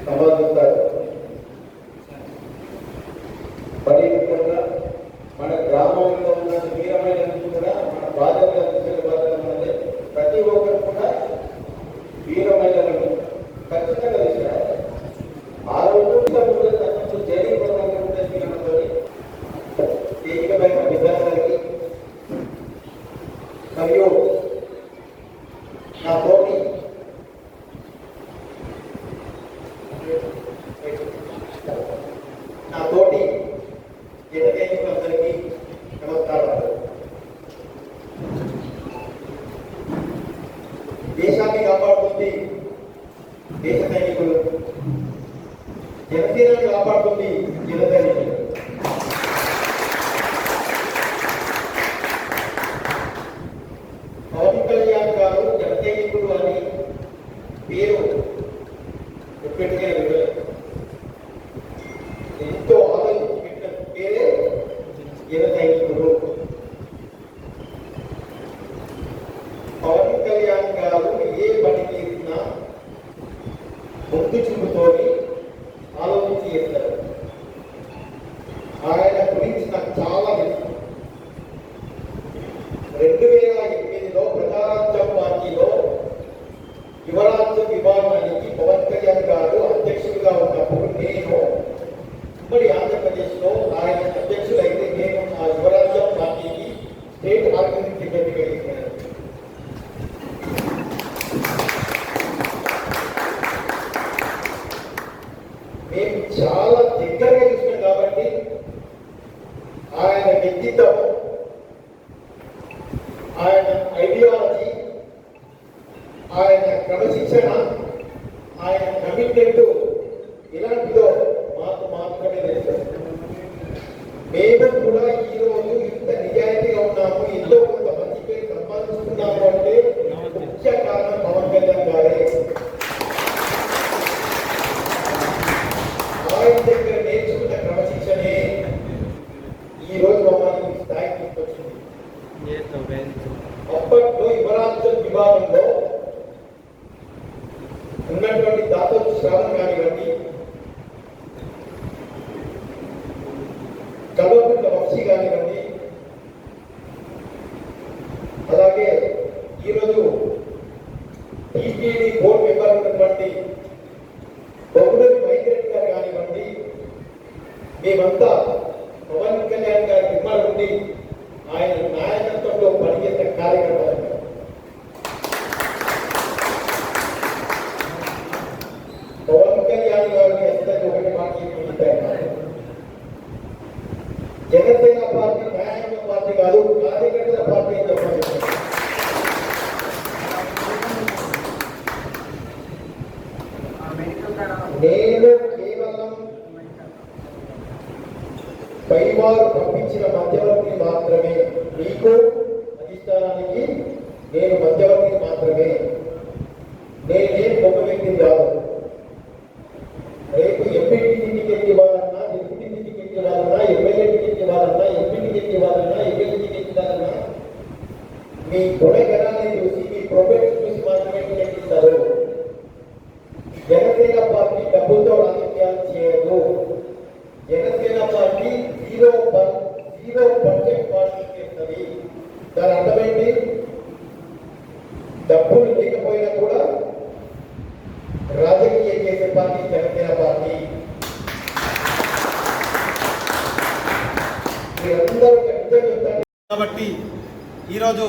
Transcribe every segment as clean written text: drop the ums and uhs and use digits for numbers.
సంపాదిస్తారు. మరి ముఖ్యంగా మన గ్రామంలో ఉన్న వీరమైన కూడా మన బాధ్యత మనది. ప్రతి ఒక్కరు కూడా వీరమైన ఖచ్చితంగా తీసుకురావాలి. ఆ రోజు జైలు ఏకమైన విధానానికి మరియు నా తోటి జనసైనికులందరికీ నమస్కారాలు. దేశాన్ని కాపాడుతుంది దేశ సైనికులు, జనసేనని కాపాడుతుంది జన సైనికులు. పవన్ కళ్యాణ్ గారు జన సైనికులు అని పేరు ఎప్పటికీ విడలేదు. ఎంతో ఆలోచించి పెట్టిన పేరే జన సైనికులు. పవన్ కళ్యాణ్ గారు ఏ పని చేసినా ముందు చూపుతోని ఆలోచించి చేస్తారు. ఆయన గురించి నాకు చాలా తెలుసు. 2008లో ప్రజారాజ్యం పార్టీలో యువరాజ్య విభాగానికి పవన్ కళ్యాణ్ గారు అధ్యక్షుడిగా ఉన్నప్పుడు నేను ఉమ్మడి ఆంధ్రప్రదేశ్లో ఆయన అధ్యక్షులైతే నేను ఆ యువరాజ్యం పార్టీకి స్టేట్ ఆర్గనైజింగ్ సెక్రటరీగా చేశాను. మేము చాలా దగ్గరగా చూసినాం కాబట్టి ఆయన వ్యక్తిత్వం, ఆయన ఐడియాలజీ, ఆయన క్రమశిక్షణ, ఆయన కమిట్మెంట్ ఇలాంటిదో మాకు మాత్రమే తెలుసు. మేము కూడా ఈరోజు ఇంత నిజాయితీగా ఉన్నాము, ఎంతో కొంత మంచి పేరు సంపాదిస్తున్నాము అంటే ముఖ్య కారణం పవన్ కళ్యాణ్ గారే. ఆయన దగ్గర నేర్చుకున్న క్రమశిక్షణే ఈరోజు మమ్మల్ని స్థాయికి తీసుకొచ్చింది. అప్పట్లో యువరాజ్యం విభాగంలో ఉన్నటువంటి దాదాపు శ్రావణ్ కానివ్వండి, కల్వకుంట్ల వంశీ కానివ్వండి, అలాగే ఈరోజు టీటీడీ బోర్డు మెంబర్ ఉన్నటువంటి బొగుడూరి మైగ్రెంట్ గారు కానివ్వండి, మేమంతా పవన్ కళ్యాణ్ గారి దిమ్మల నుండి ఆయన నాయకత్వంలో పనిచేసిన కార్యకర్తలు. పవన్ కళ్యాణ్ గారిని అందరికీ ఒకటి మాట్లాడుకుంటారు. జనసేన పార్టీ న్యాయంగా పార్టీ కాదు, కార్యకర్తల పార్టీ అని చెప్పాలి. నేను కేవలం పైవారు పంపించిన మధ్యవర్తి మాత్రమే. మీకు అధిష్టానానికి నేను మధ్యవర్తి మాత్రమే. నేనేం గొప్ప వ్యక్తిని కాదు. రేపు ఎంపీటీ టికెట్ ఇవ్వాలన్నా, డిప్యూటీ టికెట్ ఇవ్వాలన్నా, ఎమ్మెల్యే టికెట్ ఇవ్వాలన్నా, ఎంపీ టికెట్ ఇవ్వాలన్నా, ఎమ్మెల్యే టికెట్ ఇవ్వాలన్నా మీ గుణగణాన్ని చూసి, మీ ప్రొఫెక్ట్ చూసి మాత్రమే టికెట్ ఇస్తారు. జనసేన పార్టీ డబ్బులతో రాజకీయాలు చేయదు. Janasena party zero budget party చేస్తుంది. దాని అర్థమైంది, డబ్బులు లేకపోయినా కూడా రాజకీయం చేసే పార్టీ జనసేన పార్టీ. మీరందరూ కాబట్టి ఈరోజు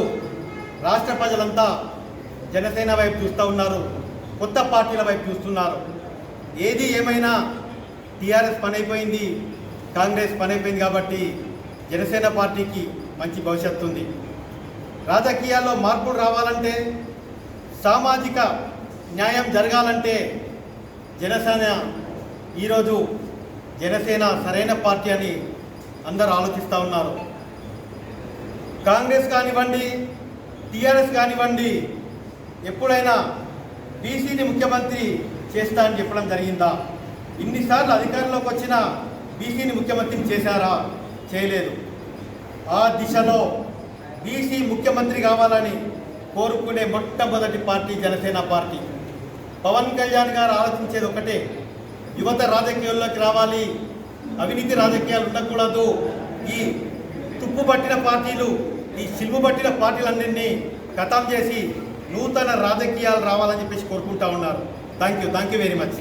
రాష్ట్ర ప్రజలంతా జనసేన వైపు చూస్తూ ఉన్నారు, కొత్త పార్టీల వైపు చూస్తున్నారు. ఏది ఏమైనా టీఆర్ఎస్ పని అయిపోయింది, కాంగ్రెస్ పని అయిపోయింది కాబట్టి జనసేన పార్టీకి మంచి భవిష్యత్తు ఉంది. రాజకీయాల్లో మార్పులు రావాలంటే, సామాజిక న్యాయం జరగాలంటే జనసేన సరైన పార్టీ అని అందరూ ఆలోచిస్తూ ఉన్నారు. కాంగ్రెస్ కానివ్వండి, టీఆర్ఎస్ కానివ్వండి, ఎప్పుడైనా బీసీని ముఖ్యమంత్రి చేస్తా అని చెప్పడం జరిగిందా? ఇన్నిసార్లు అధికారంలోకి వచ్చిన బీసీని ముఖ్యమంత్రిని చేశారా? చేయలేదు. ఆ దిశలో బీసీ ముఖ్యమంత్రి కావాలని కోరుకునే మొట్టమొదటి పార్టీ జనసేన పార్టీ. పవన్ కళ్యాణ్ గారు ఆలోచించేది ఒకటే, యువత రాజకీయాల్లోకి రావాలి, అవినీతి రాజకీయాలు ఉండకూడదు, ఈ తుప్పు పట్టిన పార్టీలు, ఈ సిల్వు పట్టిన పార్టీలన్నింటినీ ఖతం చేసి నూతన రాజకీయాలు రావాలని చెప్పేసి కోరుకుంటా ఉన్నారు. Thank you very much.